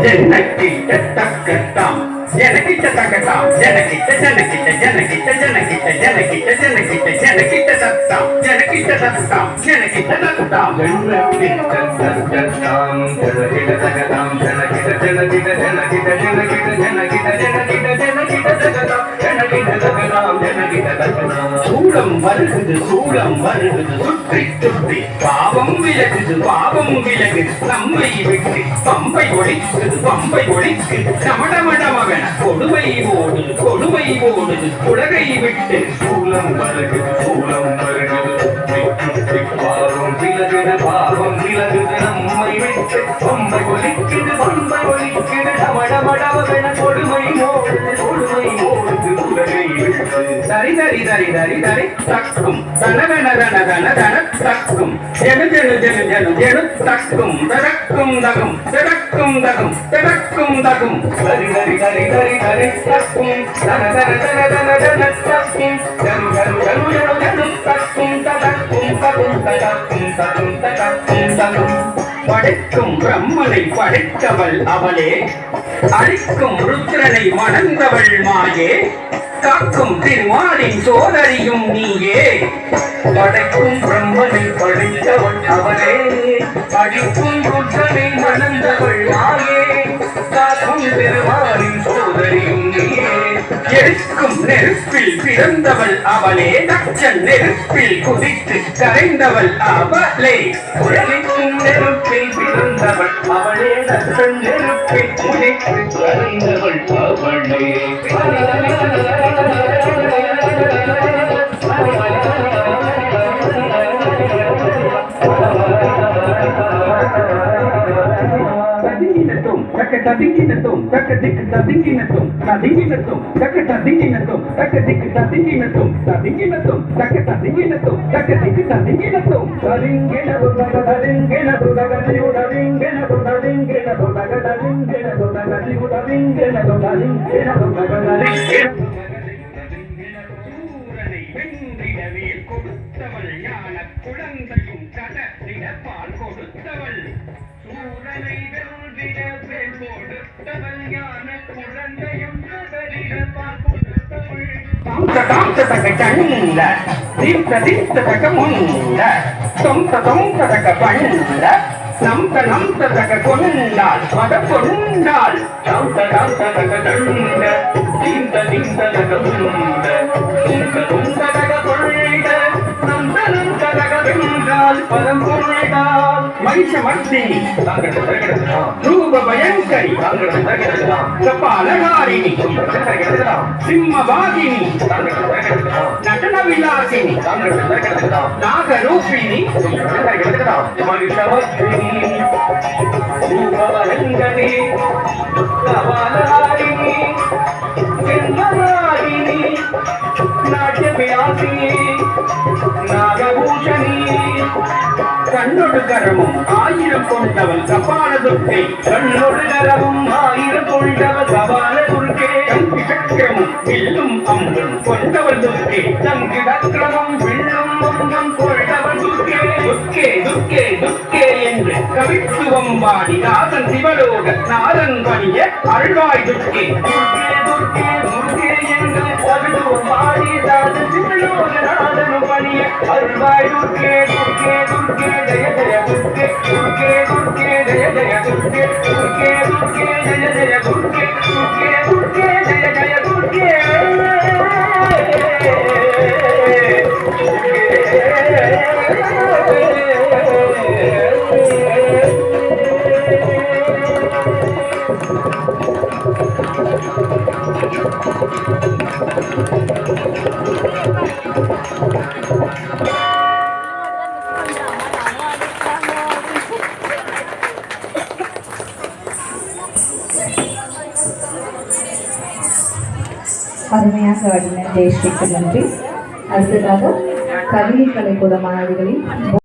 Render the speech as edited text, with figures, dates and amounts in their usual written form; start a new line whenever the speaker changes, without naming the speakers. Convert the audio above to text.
எனக்கிட்ட தக்கத்தாம் எனக்கிட்ட தக்கத்தாம் எனக்கிட்ட ஜனக்கிட்ட ஜனக்கிட்ட ஜனக்கிட்ட ஜனக்கிட்ட ஜனக்கிட்ட ஜனக்கிட்ட சத்தாம் எனக்கிட்ட சத்தாம் எனக்கிட்ட தக்கத்தாம் ஜனக்கிட்ட சத்தாம் ஜனக்கிட்ட தக்கத்தாம் ஜனக்கிட்ட ஜனக்கிட்ட ஜனக்கிட்ட ஜனக்கிட்ட ஜனக்கிட்ட ஜனக்கிட்ட ஜனக்கிட்ட தக்கத்தாம் ஜனக்கிட்ட தக்கத்தாம் ஜனக்கிட்ட தக்கத்தாம் சூடம் வருகுது சுற்றி சுற்றி பாவம் விலகுது நம்மை விட்டு பம்பை ஒழிக்கு நமடமடமகன கொடுமை ஓடுது உலகை விட்டு சூலம் வருகுது பாவம் விலகுது நம்மை விட்டு பம்பை ஒழிக்குது நமடமடமகன கொடுமை ஓடுது உலகை விட்டு தரி தரி தரி தரி தரி தக்கும் தனகன தன தன தன தக்கும் ஜெனு ஜெனு ஜெனு ஜெனு ஜெனு தக்கும் தடக்கும் தகும் தடக்கும் தகும் தடக்கும் தகும் தரி தரி தரி தரி தரி தக்கும் தன தன தன தன தன தக்கும் ஜனு ஜனு ஜனு ஜனு ஜனு தக்கும் தடக்கும் தகும் தடக்கும் தகும் தடக்கும் தகும் படைக்கும் பிரம்மனை படைத்தவள் அவளே அழிக்கும் ருத்ரனை மணந்தவள் மாயே காக்கும் திருமாலின் சோதரியும் நீயே படைக்கும் பிரம்மனை படைத்தவள் அவளே அழிக்கும் ருத்ரனை மணந்தவள் மாயே காக்கும் திருமாலின் சோதரியும் நீயே எரிக்கும் நெருப்பில் பிறந்தவள் அவளே தச்சன் நெருப்பில் குதித்து கரைந்தவள் அவளே உலகிக்கும் நெருப்பில் பிறந்தவள் அவளே தச்சன் நெருப்பில் குதித்து கரைந்தவள் அவளே ததிங்கினத்தும் தக்கதிக்கு ததிங்கினத்தும் ததிங்கினத்தும் தக்க ததிங்கினத்தும் தக்கதிக்கு ததிங்கினத்தும் ததிங்கினத்தும் தக்க ததிங்கினத்தும் தக்கதிக்கு ததிங்கினத்தும் ததிங்கினது ததிங்கினது ததிங்கினது ததிங்கினது ததிங்கினது ததிங்கினது ததிங்கினது கொடுத்தவள் ஞான குழந்தையும் கடலிடப்பால் கொடுத்தவள் சூரனை வென்றிட பெண் கொடுத்தவள் ஞான குழந்தையும் கடலிடப்பால் கொடுத்தவள் தாம்சதக சண்ட தீர்த்ததக முண்ட தொம்சதக பண்ட நம்சதக கொண்டாள் மத கொண்டாள் தாம்சதக சண்ட தீர்த்ததக முண்ட தும்சதக கொண்ட நம்சதக வென்றால் பதம் கொண்டாள் மகிஷமர்த்தினி ரூப பயங்கரி கபாலகாரிணி சிம்மவாகினி நடன விலாசினி நாகரூபிணி மகிஷமர்த்தினி ரூப பயங்கரி கபாலகாரிணி சிம்மவாகினி நாட்ய விலாசினி நாகபூஷணி கண்ணொடு கரமும் ஆயிரம் கொண்டவள் கபால துர்க்கை கண்ணொடு கரமும் ஆயிரம் கொண்டவள் கபால துர்க்கை தங்கி சக்கரமும் வில்லும் அம்பும் கொண்டவள் துர்க்கை தங்கி சக்கரமும் வில்லும் அம்பும் கொண்டவள் துர்க்கை துர்க்கே துர்க்கே துர்க்கே என்று கவித்துவம் பாடி நாதன் சிவலோக நாதன் பணிய அருள்வாய் துர்க்கே துர்க்கே துர்க்கே துர்க்கே என்று கவித்துவம் பாடி நாதன் சிவலோக நாதன் பணிய அருள்வாய் துர்க்கே துர்க்கே துர்க்கே ஜய ஜய துர்க்கே துர்க்கே துர்க்கே ஜய ஜய துர்க்கே துர்க்கே துர்க்கே ஜய ஜய துர்க்கே துர்க்கே துர்க்கே ஜய ஜய துர்க்கே
அருமையாக ஆடின ஜெயஸ்ரீக்கு நன்றி. அடுத்ததாக கவிதை கலைக்கூட மாணவிகளின்